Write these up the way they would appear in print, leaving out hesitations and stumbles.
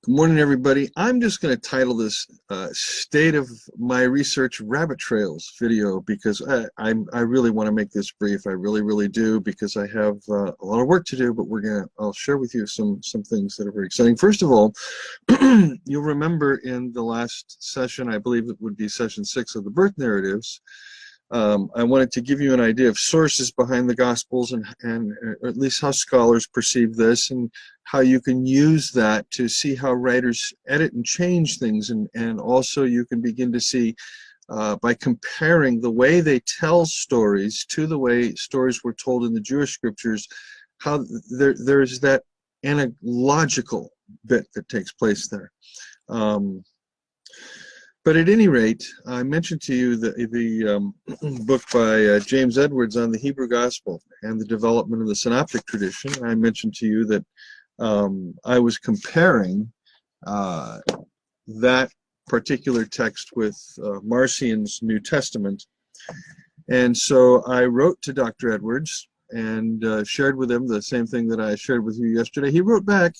Good morning, everybody. I'm just going to title this State of My Research Rabbit Trails video because I really want to make this brief. I really do, because I have a lot of work to do, but I'll share with you some things that are very exciting. First of all, you'll remember in the last session, I believe it would be session 6 of the birth narratives, I wanted to give you an idea of sources behind the Gospels and or at least how scholars perceive this, and how you can use that to see how writers edit and change things, and also you can begin to see by comparing the way they tell stories to the way stories were told in the Jewish scriptures, how there's that analogical bit that takes place there. But at any rate, I mentioned to you the book by James Edwards on the Hebrew Gospel and the development of the Synoptic tradition. I mentioned to you that I was comparing that particular text with Marcion's New Testament. And so I wrote to Dr. Edwards and shared with him the same thing that I shared with you yesterday. He wrote back,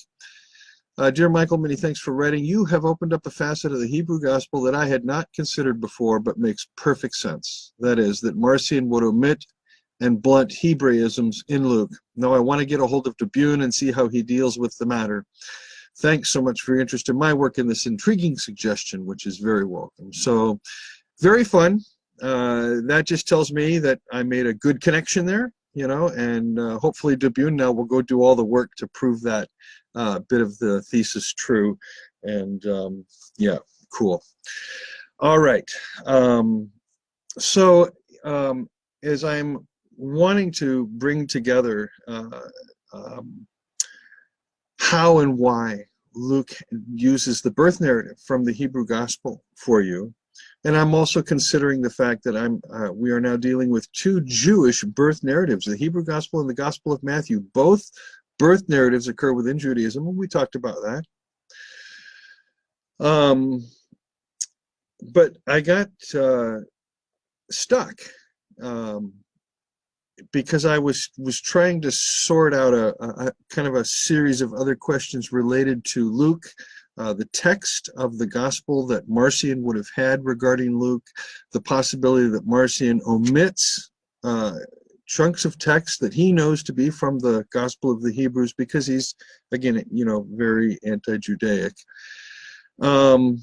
"Dear Michael, many thanks for writing. You have opened up a facet of the Hebrew Gospel that I had not considered before, but makes perfect sense. That is, that Marcion would omit and blunt Hebraisms in Luke. Now I want to get a hold of Debune and see how he deals with the matter. Thanks so much for your interest in my work and this intriguing suggestion, which is very welcome." So, very fun. That just tells me that I made a good connection there, and hopefully Debune now will go do all the work to prove that bit of the thesis true. And yeah, cool. All right. So as I'm wanting to bring together how and why Luke uses the birth narrative from the Hebrew Gospel for you, and I'm also considering the fact that we are now dealing with two Jewish birth narratives, the Hebrew Gospel and the Gospel of Matthew. Both birth narratives occur within Judaism, and we talked about that. But I got stuck because I was trying to sort out a kind of a series of other questions related to Luke, the text of the gospel that Marcion would have had regarding Luke, the possibility that Marcion omits chunks of text that he knows to be from the Gospel of the Hebrews because he's, again, very anti-Judaic. The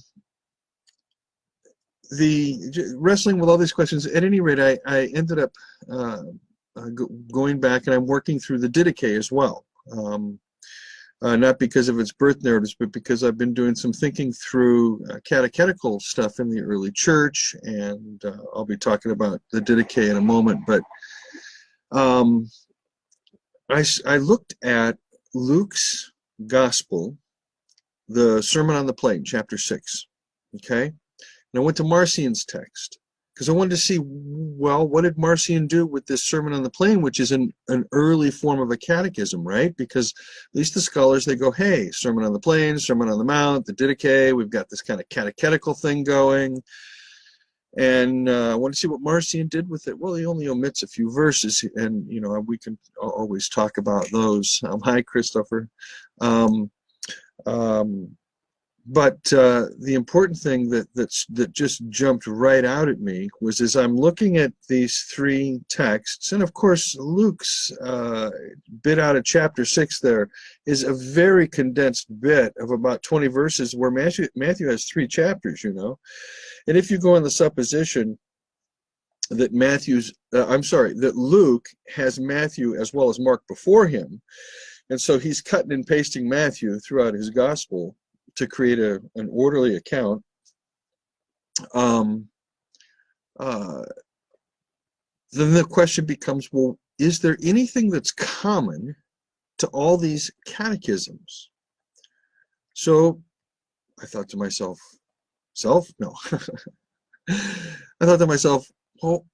wrestling with all these questions, at any rate, I ended up going back, and I'm working through the Didache as well. Not because of its birth narratives, but because I've been doing some thinking through catechetical stuff in the early church, and I'll be talking about the Didache in a moment. But I looked at Luke's Gospel, the Sermon on the Plain, chapter 6, okay? And I went to Marcion's text, because I wanted to see, well, what did Marcion do with this Sermon on the Plain, which is an early form of a catechism, right? Because at least the scholars, they go, hey, Sermon on the Plain, Sermon on the Mount, the Didache, we've got this kind of catechetical thing going. And I want to see what Marcion did with it. Well, he only omits a few verses, and we can always talk about those. Hi, Christopher. But the important thing that just jumped right out at me was, as I'm looking at these three texts, and of course Luke's bit out of chapter 6 there is a very condensed bit of about 20 verses, where Matthew has 3 chapters, And if you go on the supposition that that Luke has Matthew as well as Mark before him, and so he's cutting and pasting Matthew throughout his gospel to create an orderly account, then the question becomes, well, is there anything that's common to all these catechisms? So I thought to myself, no. I thought to myself, well,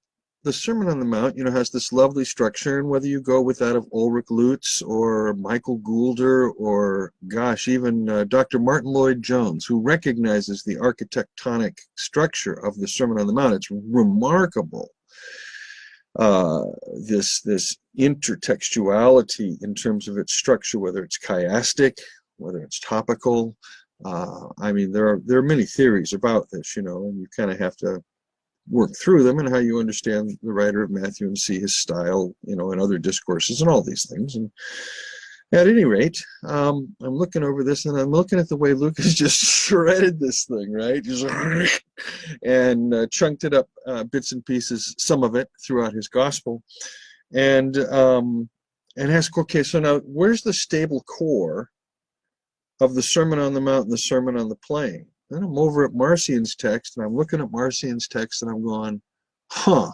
the Sermon on the Mount, has this lovely structure, and whether you go with that of Ulrich Lutz or Michael Goulder or, gosh, even Dr. Martin Lloyd-Jones, who recognizes the architectonic structure of the Sermon on the Mount, it's remarkable. This intertextuality in terms of its structure, whether it's chiastic, whether it's topical, I mean, there are many theories about this, you know, and you kind of have to work through them and how you understand the writer of Matthew and see his style, you know, and other discourses and all these things. And at any rate, I'm looking over this and I'm looking at the way Luke has just shredded this thing, right? Just and chunked it up bits and pieces, some of it throughout his gospel, and ask, okay, so now where's the stable core of the Sermon on the Mount and the Sermon on the Plain? Then I'm over at Marcion's text, and I'm looking at Marcion's text, and I'm going, huh.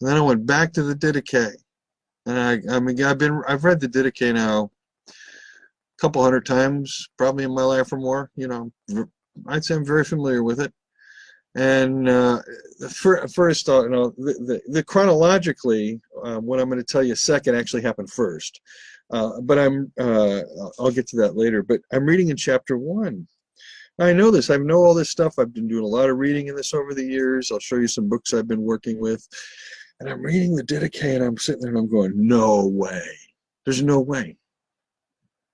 And then I went back to the Didache, and I've read the Didache now a couple hundred times, probably in my life or more. You know, I'd say I'm very familiar with it. And first, you know, the chronologically, what I'm going to tell you second actually happened first. But I'll get to that later. But I'm reading in chapter 1. I know this. I know all this stuff. I've been doing a lot of reading in this over the years. I'll show you some books I've been working with. And I'm reading the Didache, and I'm sitting there and I'm going, no way. There's no way.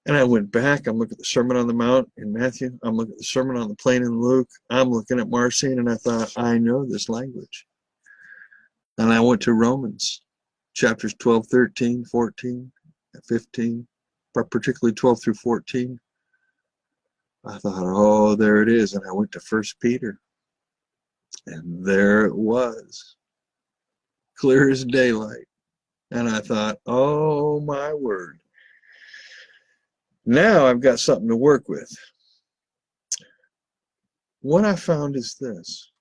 And I went back. I'm looking at the Sermon on the Mount in Matthew. I'm looking at the Sermon on the Plain in Luke. I'm looking at Marcion, and I thought, I know this language. And I went to Romans, chapters 12, 13, 14, 15, but particularly 12 through 14. I thought, oh, there it is. And I went to 1 Peter. And there it was, clear as daylight. And I thought, oh, my word. Now I've got something to work with. What I found is this.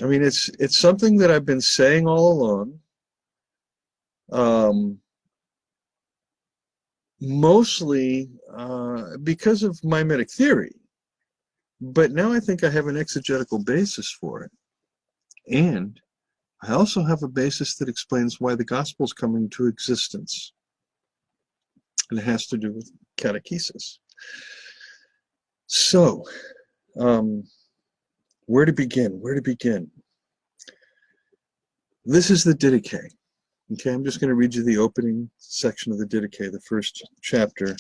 I mean, it's something that I've been saying all along. Mostly because of mimetic theory. But now I think I have an exegetical basis for it. And I also have a basis that explains why the gospel is coming to existence. And it has to do with catechesis. So, where to begin? Where to begin? This is the Didache. Okay, I'm just going to read you the opening section of the Didache, the first chapter.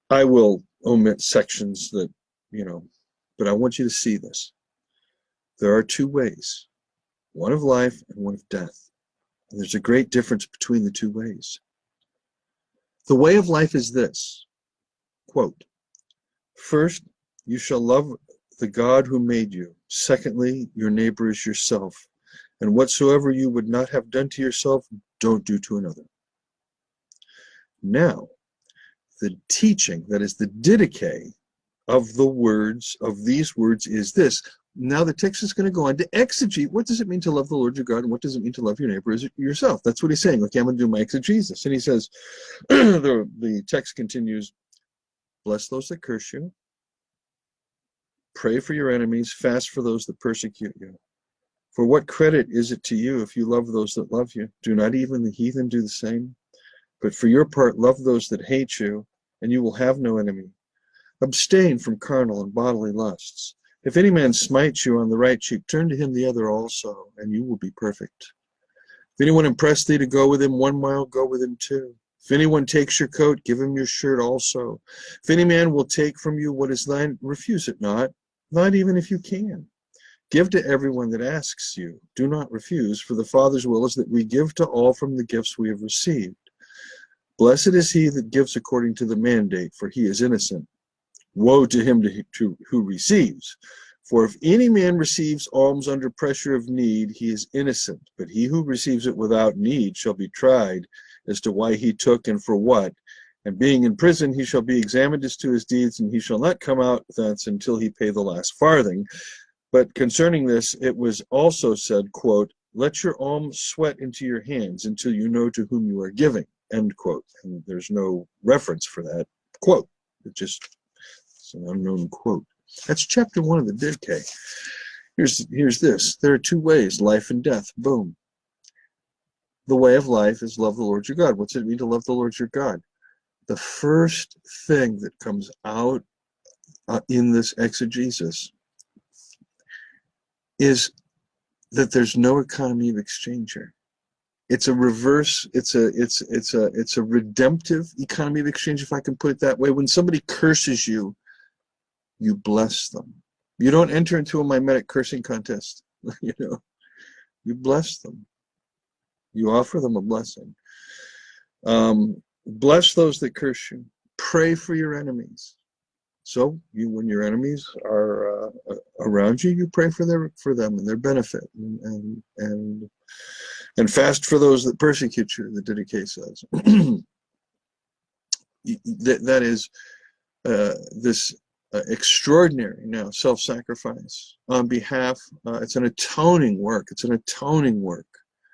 I will omit sections that, you know, but I want you to see this. There are two ways, one of life and one of death. And there's a great difference between the two ways. The way of life is this, quote, first, you shall love the God who made you. Secondly, your neighbor is yourself. And whatsoever you would not have done to yourself, don't do to another. Now, the teaching, that is the Didache of the words, of these words is this. Now the text is going to go on to exegete. What does it mean to love the Lord your God, and what does it mean to love your neighbor as yourself? That's what he's saying. Okay, I'm going to do my exegesis. And he says, the text continues, bless those that curse you, pray for your enemies, fast for those that persecute you. For what credit is it to you if you love those that love you? Do not even the heathen do the same? But for your part, love those that hate you, and you will have no enemy. Abstain from carnal and bodily lusts. If any man smites you on the right cheek, turn to him the other also, and you will be perfect. If anyone impress thee to go with him 1 mile, go with him 2. If anyone takes your coat, give him your shirt also. If any man will take from you what is thine, refuse it not even if you can. Give to everyone that asks you. Do not refuse, for the Father's will is that we give to all from the gifts we have received. Blessed is he that gives according to the mandate, for he is innocent. Woe to him who receives. For if any man receives alms under pressure of need, he is innocent. But he who receives it without need shall be tried as to why he took and for what. And being in prison, he shall be examined as to his deeds, and he shall not come out thence until he pay the last farthing. But concerning this, it was also said, quote, let your alms sweat into your hands until you know to whom you are giving, end quote. And there's no reference for that quote. It's an unknown quote. That's chapter 1 of the Didache. Here's this. There are two ways, life and death. Boom. The way of life is love the Lord your God. What's it mean to love the Lord your God? The first thing that comes out in this exegesis is that there's no economy of exchange here. it's a reverse, it's a redemptive economy of exchange, if I can put it that way. When somebody curses you, you bless them. You don't enter into a mimetic cursing contest. You know, you bless them. You offer them a blessing. Bless those that curse you. Pray for your enemies. So when your enemies are around you, you pray for them and their benefit, and fast for those that persecute you. The Didache says that is this extraordinary now self-sacrifice on behalf. It's an atoning work. It's an atoning work.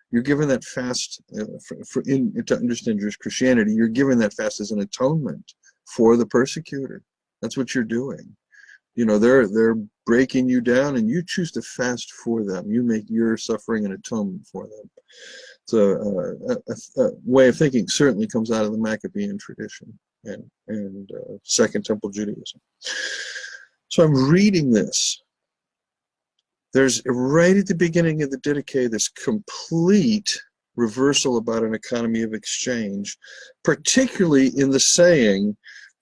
You're given that fast to understand Jewish Christianity. You're given that fast as an atonement for the persecutor. That's what you're doing. You know, they're breaking you down, and you choose to fast for them. You make your suffering an atonement for them. So a way of thinking certainly comes out of the Maccabean tradition and Second Temple Judaism. So I'm reading this. There's right at the beginning of the Didache this complete reversal about an economy of exchange, particularly in the saying,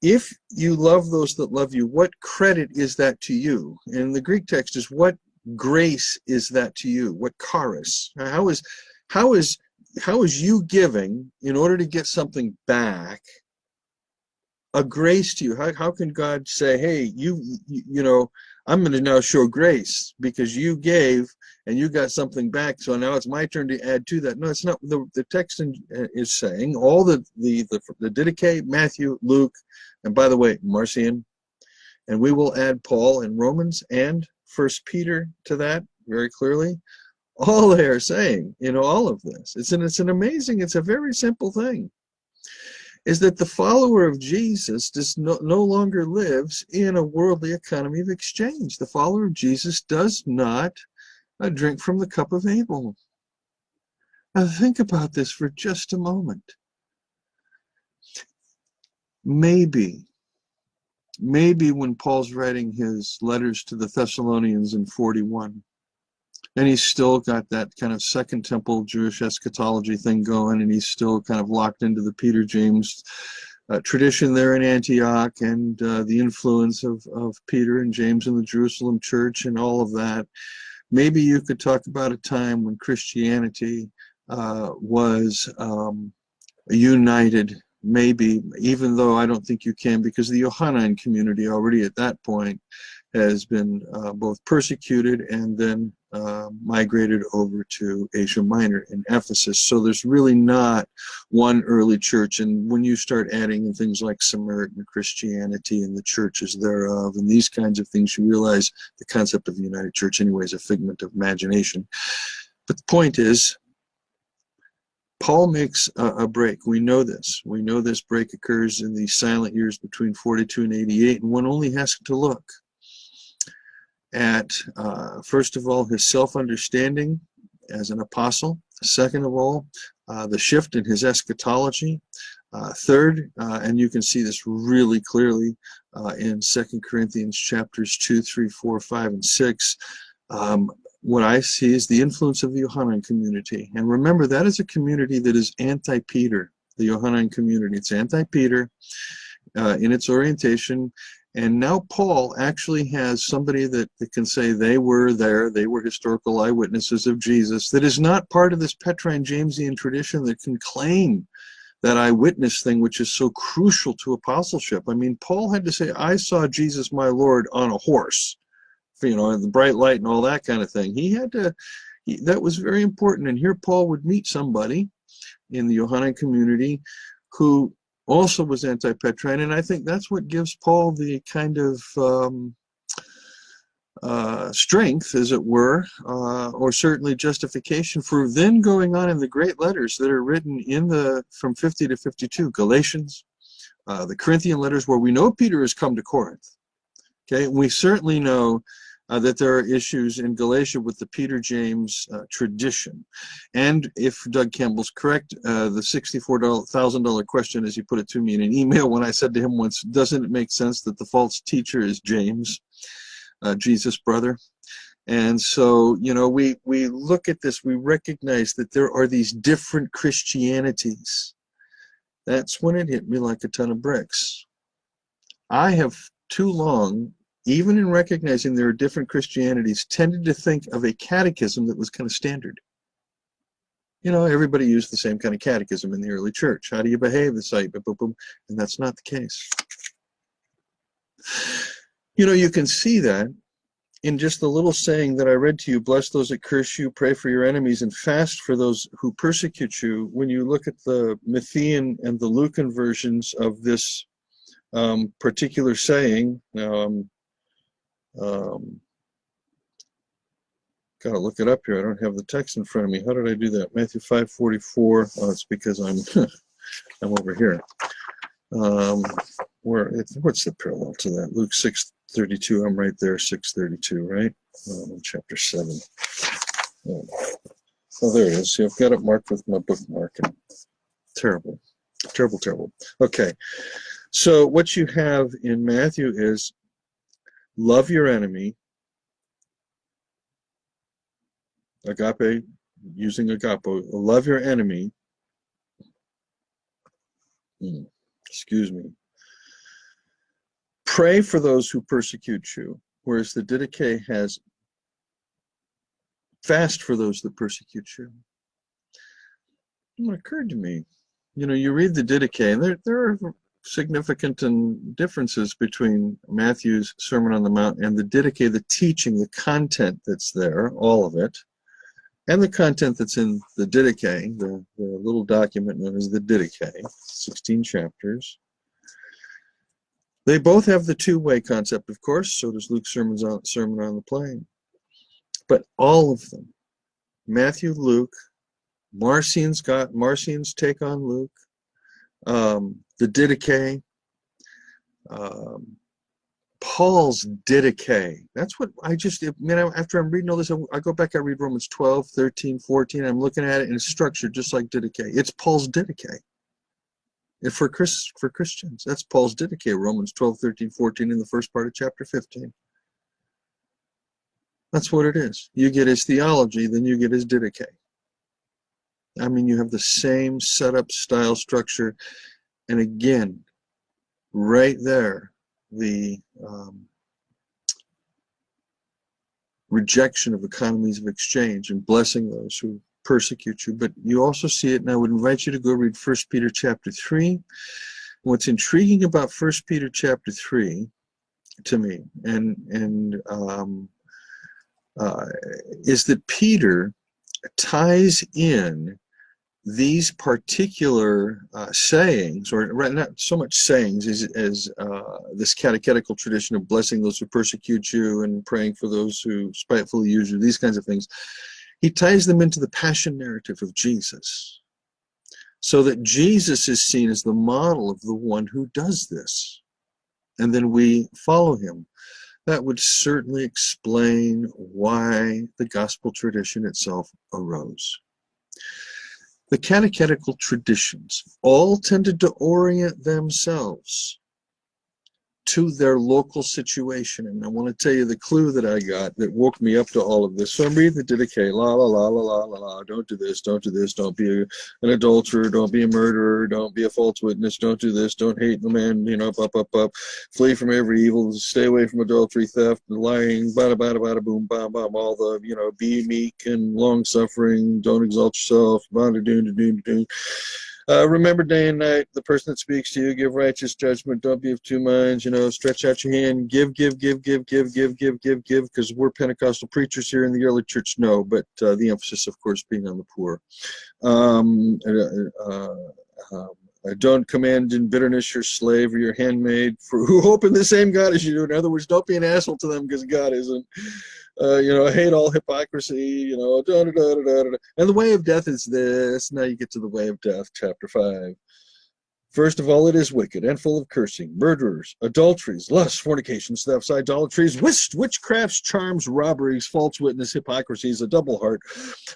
if you love those that love you, what credit is that to you? And the Greek text is, what grace is that to you? What charis? How is you giving in order to get something back a grace to you? How can God say, hey, you know, I'm going to now show grace because you gave and you got something back, so now it's my turn to add to that? No, it's not. The text is saying all the Didache, Matthew, Luke, and by the way, Marcion, and we will add Paul and Romans and First Peter to that very clearly. All they are saying in all of this, it's an amazing, it's a very simple thing, is that the follower of Jesus no longer lives in a worldly economy of exchange. The follower of Jesus does not drink from the cup of Abel. Now think about this for just a moment. Maybe when Paul's writing his letters to the Thessalonians in 41, and he's still got that kind of Second Temple Jewish eschatology thing going, and he's still kind of locked into the Peter James tradition there in Antioch, and the influence of Peter and James in the Jerusalem church and all of that. Maybe you could talk about a time when Christianity was united, maybe, even though I don't think you can, because the Johannine community already at that point has been both persecuted and then migrated over to Asia Minor in Ephesus. So there's really not one early church. And when you start adding in things like Samaritan Christianity and the churches thereof and these kinds of things, you realize the concept of the United Church anyway is a figment of imagination. But the point is, Paul makes a break. We know this. We know this break occurs in the silent years between 42 and 88, and one only has to look at, first of all, his self-understanding as an apostle. Second of all, the shift in his eschatology. Third, and you can see this really clearly in 2 Corinthians chapters 2, 3, 4, 5, and 6. What I see is the influence of the Johannine community. And remember, that is a community that is anti-Peter, the Johannine community. It's anti-Peter in its orientation. And now Paul actually has somebody that can say they were there, they were historical eyewitnesses of Jesus, that is not part of this Petrine Jamesian tradition that can claim that eyewitness thing, which is so crucial to apostleship. I mean, Paul had to say, I saw Jesus my Lord on a horse, you know, the bright light and all that kind of thing. He had to, that was very important. And here Paul would meet somebody in the Johannine community who also was anti-Petrine, and I think that's what gives Paul the kind of strength, as it were, or certainly justification for then going on in the great letters that are written in from 50 to 52, Galatians, the Corinthian letters, where we know Peter has come to Corinth. Okay, we certainly know that there are issues in Galatia with the Peter James tradition. And if Doug Campbell's correct, the $64,000 question, as he put it to me in an email when I said to him once, doesn't it make sense that the false teacher is James, Jesus' brother? And so, you know, we look at this, we recognize that there are these different Christianities. That's when it hit me like a ton of bricks. I have too long, even in recognizing there are different Christianities, tended to think of a catechism that was kind of standard. You know, everybody used the same kind of catechism in the early church. How do you behave? The site, boom, boom, boom. And that's not the case. You know, you can see that in just the little saying that I read to you, bless those that curse you, pray for your enemies, and fast for those who persecute you. When you look at the Matthean and the Lucan versions of this particular saying, now gotta look it up here. I don't have the text in front of me. How did I do that? Matthew 5:44. Oh, it's because I'm I'm over here. What's the parallel to that? Luke 6:32. I'm right there. 6:32, right? Chapter 7. Oh, there it is. See, I've got it marked with my bookmark. And terrible, terrible, terrible. Okay, so what you have in Matthew is love your enemy. Agape, using agapo, love your enemy. Excuse me. Pray for those who persecute you, whereas the Didache has fast for those that persecute you. It occurred to me, you know, you read the Didache, and there are significant differences between Matthew's Sermon on the Mount and the Didache, the teaching, the content that's there, all of it. And the content that's in the Didache, the little document known as the Didache, 16 chapters. They both have the two-way concept, of course, so does Luke's Sermon on the Plain. But all of them, Matthew, Luke, Marcion's take on Luke, the Didache, Paul's Didache. That's what after I'm reading all this, I go back, I read Romans 12, 13, 14. I'm looking at it, and it's structured just like Didache. It's Paul's Didache. And for Christians, that's Paul's Didache, Romans 12, 13, 14, in the first part of chapter 15. That's what it is. You get his theology, then you get his Didache. I mean, you have the same setup, style, structure, and again, right there, the rejection of economies of exchange and blessing those who persecute you. But you also see it, and I would invite you to go read 1 Peter chapter 3. What's intriguing about 1 Peter chapter 3 to me is that Peter ties in these particular sayings, or not so much sayings as this catechetical tradition of blessing those who persecute you and praying for those who spitefully use you, these kinds of things. He ties them into the passion narrative of Jesus, so that Jesus is seen as the model of the one who does this, and then we follow him. That would certainly explain why the gospel tradition itself arose. The catechetical traditions all tended to orient themselves to their local situation. And I want to tell you the clue that I got that woke me up to all of this. So I'm reading the Didache, la la la la la la la, don't do this, don't do this, don't be an adulterer, don't be a murderer, don't be a false witness, don't do this, don't hate the man, you know, flee from every evil, stay away from adultery, theft, lying, bada bada bada boom, bam bam, all the, you know, be meek and long suffering, don't exalt yourself, bada doon doon doon. Remember day and night, the person that speaks to you, give righteous judgment, don't be of two minds, you know, stretch out your hand, give, because we're Pentecostal preachers here in the early church, no, but the emphasis, of course, being on the poor. Don't command in bitterness your slave or your handmaid, for who hope in the same God as you do. In other words, don't be an asshole to them because God isn't. You know, hate all hypocrisy, you know, And the way of death is this. Now you get to the way of death, chapter 5. First of all, it is wicked and full of cursing, murderers, adulteries, lusts, fornications, thefts, idolatries, witchcrafts, charms, robberies, false witness, hypocrisies, a double heart,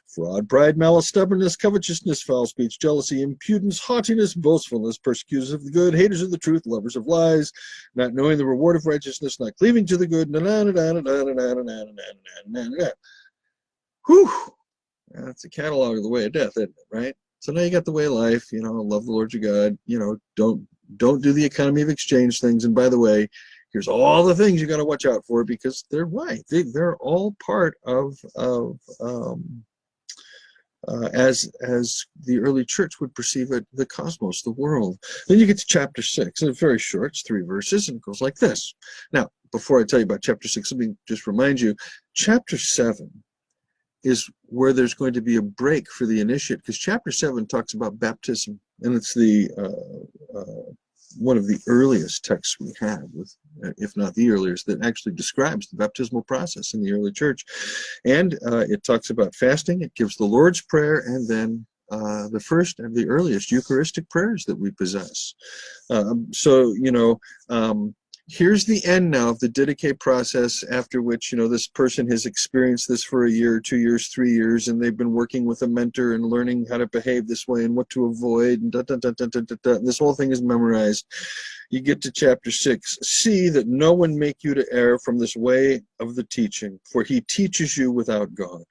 fraud, pride, malice, stubbornness, covetousness, foul speech, jealousy, impudence, haughtiness, boastfulness, persecutors of the good, haters of the truth, lovers of lies, not knowing the reward of righteousness, not cleaving to the good. Whew. That's a catalog of the way of death, isn't it, right? So now you got the way of life, love the Lord your God, don't do the economy of exchange things. And by the way, here's all the things you got to watch out for, because they're right. They're all part of as the early church would perceive it, the cosmos, the world. Then you get to chapter 6, and it's very short, it's 3 verses, and it goes like this. Now, before I tell you about chapter 6, let me just remind you, chapter 7 is where there's going to be a break for the initiate, because chapter 7 talks about baptism, and it's the one of the earliest texts we have, with, if not the earliest, that actually describes the baptismal process in the early church. And it talks about fasting, it gives the Lord's Prayer, and then the first and the earliest Eucharistic prayers that we possess. Here's the end now of the Didache process, after which, this person has experienced this for a year, 2 years, 3 years, and they've been working with a mentor and learning how to behave this way and what to avoid, and and this whole thing is memorized. You get to chapter 6. See that no one make you to err from this way of the teaching, for he teaches you without God.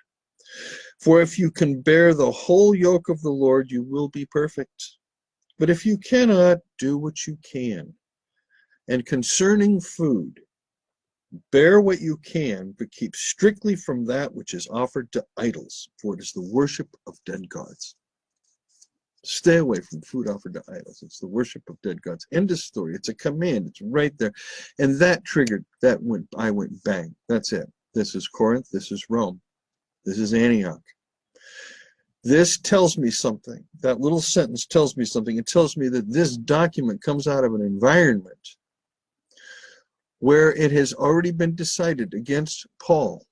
For if you can bear the whole yoke of the Lord, you will be perfect. But if you cannot, do what you can. And concerning food, bear what you can, but keep strictly from that which is offered to idols, for it is the worship of dead gods. Stay away from food offered to idols. It's the worship of dead gods. End of story. It's a command. It's right there. And that triggered, I went bang. That's it. This is Corinth. This is Rome. This is Antioch. This tells me something. That little sentence tells me something. It tells me that this document comes out of an environment where it has already been decided against Paul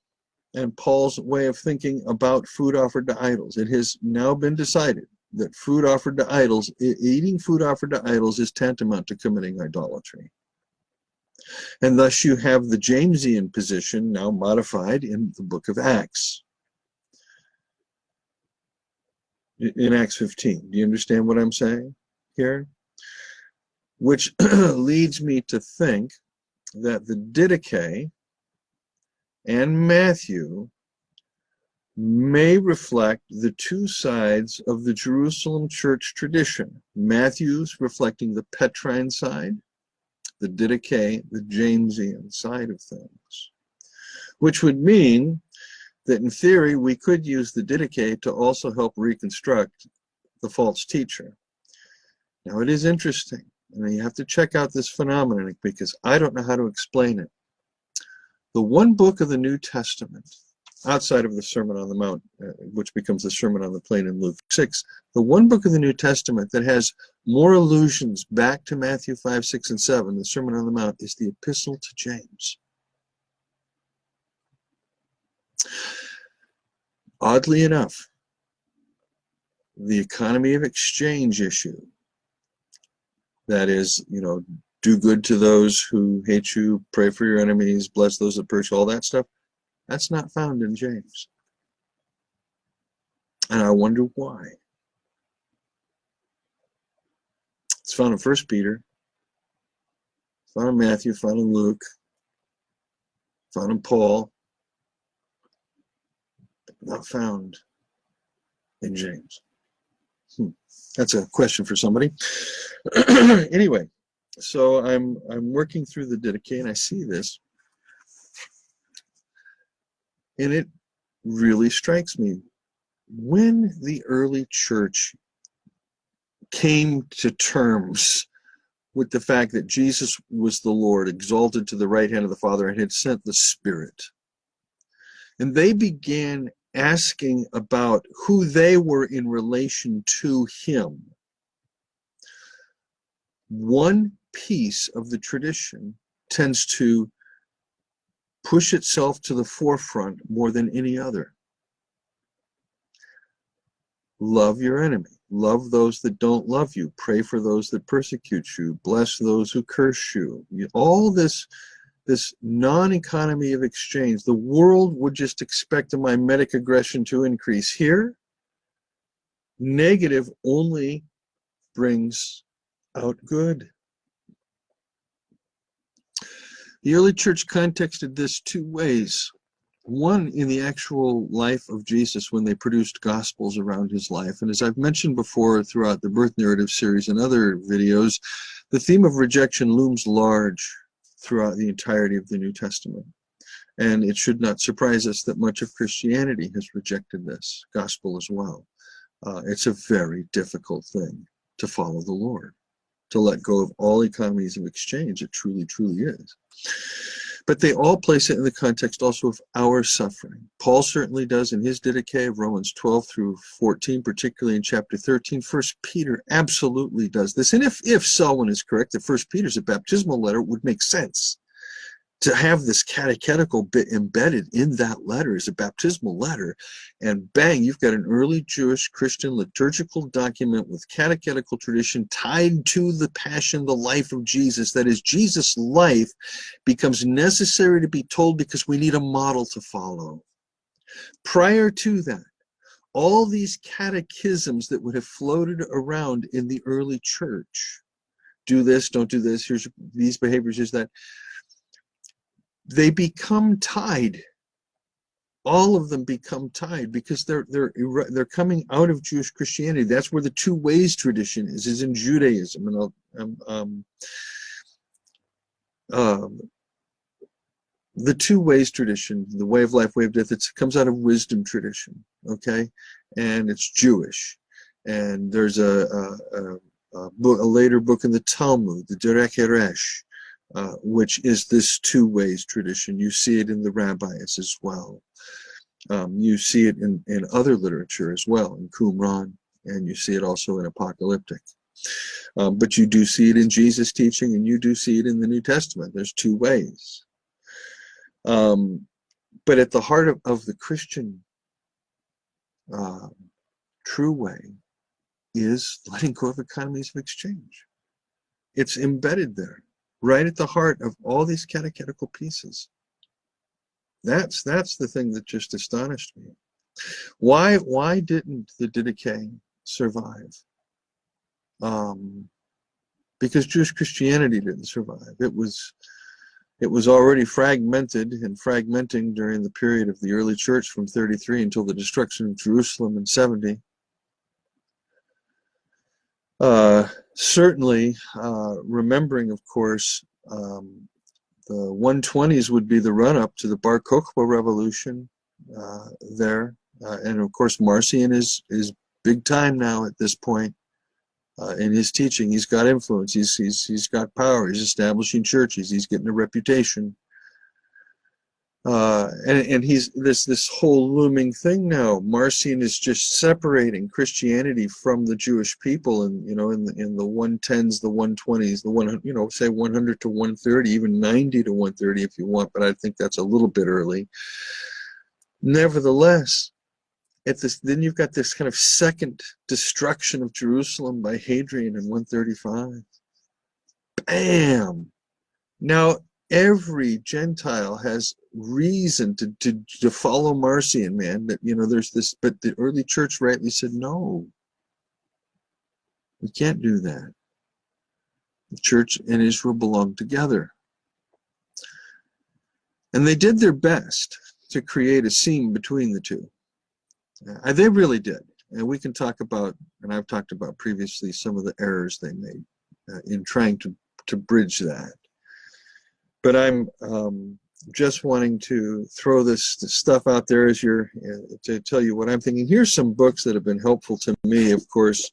and Paul's way of thinking about food offered to idols. It has now been decided that food offered to idols, eating food offered to idols, is tantamount to committing idolatry. And thus you have the Jamesian position now modified in the book of Acts. In Acts 15. Do you understand what I'm saying here? Which leads me to think that the Didache and Matthew may reflect the two sides of the Jerusalem church tradition. Matthew's reflecting the Petrine side, the Didache, the Jamesian side of things, which would mean that in theory we could use the Didache to also help reconstruct the false teacher. Now it is interesting, and you have to check out this phenomenon because I don't know how to explain it. The one book of the New Testament, outside of the Sermon on the Mount, which becomes the Sermon on the Plain in Luke 6, the one book of the New Testament that has more allusions back to Matthew 5, 6, and 7, the Sermon on the Mount, is the Epistle to James. Oddly enough, the economy of exchange issue, that is, do good to those who hate you, pray for your enemies, bless those that persecute, all that stuff, that's not found in James. And I wonder why. It's found in 1 Peter, found in Matthew, found in Luke, found in Paul, but not found in James. That's a question for somebody. Anyway, so I'm working through the Didache, and I see this, and it really strikes me. When the early church came to terms with the fact that Jesus was the Lord, exalted to the right hand of the Father, and had sent the Spirit, and they began asking about who they were in relation to him, one piece of the tradition tends to push itself to the forefront more than any other. Love your enemy. Love those that don't love you. Pray for those that persecute you. Bless those who curse you. All this non-economy of exchange. The world would just expect a mimetic aggression to increase. Here, negative only brings out good. The early church contexted this two ways. One, in the actual life of Jesus when they produced gospels around his life. And as I've mentioned before throughout the birth narrative series and other videos, the theme of rejection looms large throughout the entirety of the New Testament. And it should not surprise us that much of Christianity has rejected this gospel as well. It's a very difficult thing to follow the Lord, to let go of all economies of exchange. It truly, truly is. But they all place it in the context also of our suffering. Paul certainly does in his Didache of Romans 12 through 14, particularly in chapter 13. 1 Peter absolutely does this. And if Selwyn is correct, that 1 Peter's a baptismal letter, it would make sense to have this catechetical bit embedded in that letter as a baptismal letter. And bang, you've got an early Jewish Christian liturgical document with catechetical tradition tied to the passion, the life of Jesus. That is, Jesus' life becomes necessary to be told because we need a model to follow. Prior to that, all these catechisms that would have floated around in the early church, do this, don't do this, here's these behaviors, here's that, they become tied. All of them become tied because they're coming out of Jewish Christianity. That's where the two ways tradition is in Judaism. And the two ways tradition, the way of life, way of death, it comes out of wisdom tradition, okay? And it's Jewish. And there's a later book in the Talmud, the Derech Eresh, which is this two ways tradition. You see it in the rabbis as well. You see it in other literature as well, in Qumran, and you see it also in apocalyptic. But you do see it in Jesus' teaching, and you do see it in the New Testament. There's two ways. But at the heart of the Christian true way is letting go of economies of exchange. It's embedded there, right at the heart of all these catechetical pieces. That's the thing that just astonished me. Why didn't the Didache survive? Because Jewish Christianity didn't survive. It was already fragmented and fragmenting during the period of the early church from 33 until the destruction of Jerusalem in 70. Certainly, remembering, of course, the 120s would be the run-up to the Bar Kokhba revolution there. And, of course, Marcion is big time now at this point in his teaching. He's got influence. He's got power. He's establishing churches. He's getting a reputation. And he's this whole looming thing now. Marcion is just separating Christianity from the Jewish people, and in the 110s, the 120s, the say 100 to 130, even 90 to 130 if you want, but I think that's a little bit early. Nevertheless, then you've got this kind of second destruction of Jerusalem by Hadrian in 135. Bam! Now every Gentile has reason to follow Marcion, man. That there's this, but the early church rightly said, no, we can't do that. The church and Israel belong together. And they did their best to create a seam between the two. They really did. And we can talk about, and I've talked about previously, some of the errors they made in trying to bridge that. But I'm just wanting to throw this stuff out there as to tell you what I'm thinking. Here's some books that have been helpful to me, of course.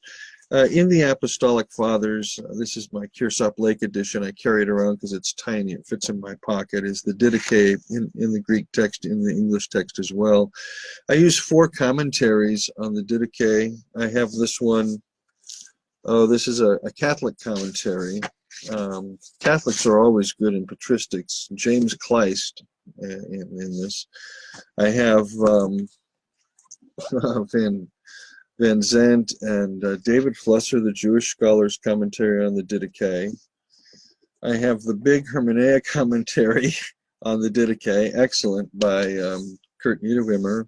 In the Apostolic Fathers, this is my Kirsop Lake edition. I carry it around because it's tiny. It fits in my pocket. Is the Didache in the Greek text, in the English text as well. I use 4 commentaries on the Didache. I have this one. Oh, this is a Catholic commentary. Catholics are always good in patristics. James Kleist in this. I have Van Zandt and David Flusser, the Jewish Scholar's Commentary on the Didache. I have the big Hermeneia commentary on the Didache, excellent, by Kurt Niederwimmer.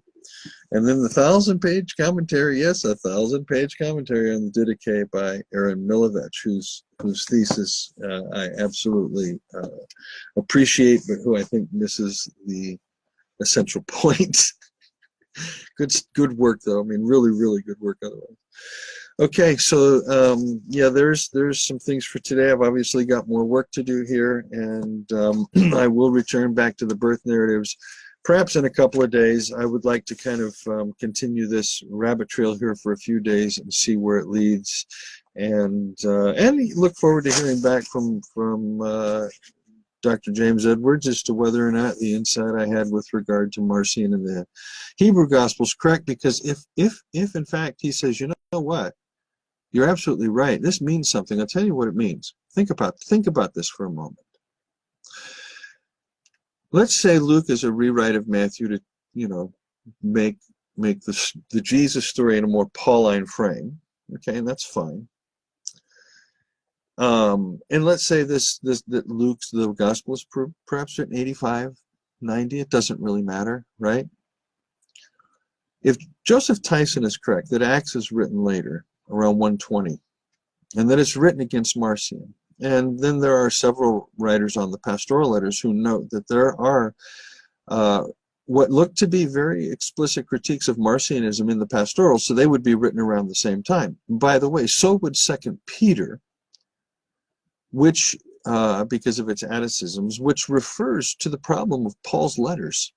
And then the 1,000-page commentary, yes, a 1,000-page commentary on the Didache by Aaron Milovich, whose thesis I absolutely appreciate, but who I think misses the essential point. Good work, though. I mean, really, really good work otherwise. Okay, so yeah, there's some things for today. I've obviously got more work to do here, and I will return back to the birth narratives perhaps in a couple of days. I would like to kind of continue this rabbit trail here for a few days and see where it leads, and look forward to hearing back from Dr. James Edwards as to whether or not the insight I had with regard to Marcion and the Hebrew Gospel is correct. Because if in fact he says, you know what, you're absolutely right, this means something, I'll tell you what it means. Think about this for a moment. Let's say Luke is a rewrite of Matthew to, you know, make the Jesus story in a more Pauline frame. Okay, and that's fine. And let's say that Luke's the Gospel is perhaps written 85, 90. It doesn't really matter, right? If Joseph Tyson is correct, that Acts is written later, around 120, and that it's written against Marcion. And then there are several writers on the pastoral letters who note that there are what look to be very explicit critiques of Marcionism in the pastoral, so they would be written around the same time. By the way, so would 2 Peter, which, because of its atticisms, which refers to the problem of Paul's letters,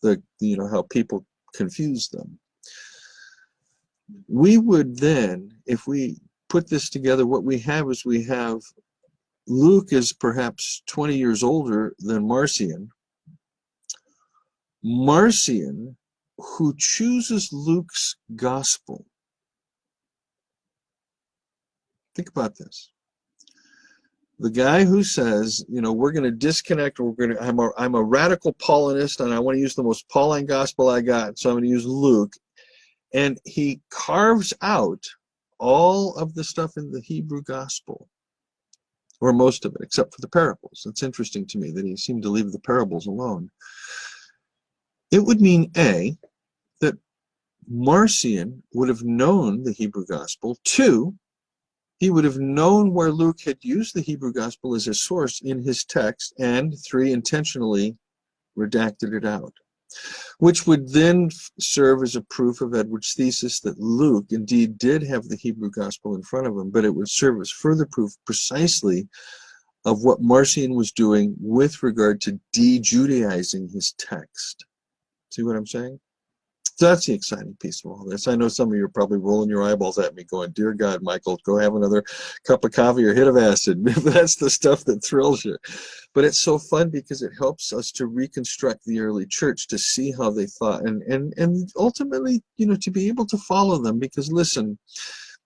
you know, how people confuse them. We would then, if we put this together, what we have is we have Luke is perhaps 20 years older than Marcion. Marcion, who chooses Luke's gospel. Think about this. The guy who says, you know, we're going to disconnect, I'm a radical Paulinist, and I want to use the most Pauline gospel I got, so I'm going to use Luke. And he carves out all of the stuff in the Hebrew gospel, or most of it, except for the parables. It's interesting to me that he seemed to leave the parables alone. It would mean, A, that Marcion would have known the Hebrew gospel. 2, he would have known where Luke had used the Hebrew gospel as a source in his text, and 3, intentionally redacted it out, which would then serve as a proof of Edwards' thesis that Luke indeed did have the Hebrew gospel in front of him, but it would serve as further proof precisely of what Marcion was doing with regard to de-Judaizing his text. See what I'm saying? So that's the exciting piece of all this. I know some of you are probably rolling your eyeballs at me going, dear God, Michael, go have another cup of coffee or hit of acid. That's the stuff that thrills you. But it's so fun because it helps us to reconstruct the early church, to see how they thought, and ultimately, you know, to be able to follow them. Because listen,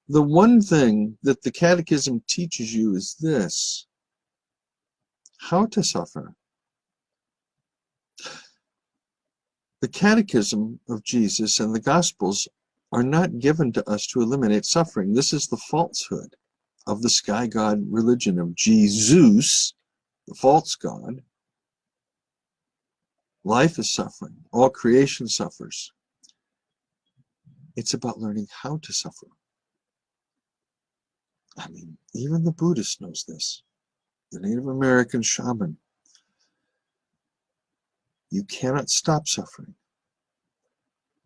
the one thing that the Catechism teaches you is this: how to suffer. The Catechism of Jesus and the Gospels are not given to us to eliminate suffering. This is the falsehood of the sky god religion of Jesus, the false god. Life is suffering. All creation suffers. It's about learning how to suffer. I mean, even the Buddhist knows this. The Native American shaman. You cannot stop suffering.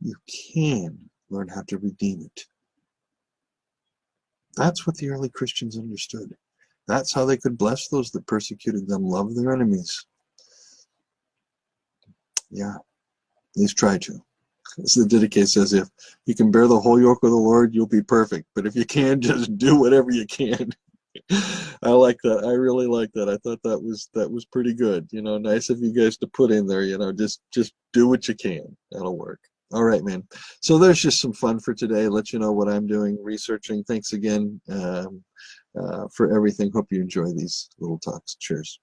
You can learn how to redeem it. That's what the early Christians understood. That's how they could bless those that persecuted them, love their enemies. Yeah, at least try to. As the Didache says, if you can bear the whole yoke of the Lord, you'll be perfect. But if you can, just do whatever you can. I like that. I really like that. I thought that was pretty good. You know, nice of you guys to put in there. You know, just do what you can. That'll work. All right, man. So there's just some fun for today. Let you know what I'm doing, researching. Thanks again for everything. Hope you enjoy these little talks. Cheers.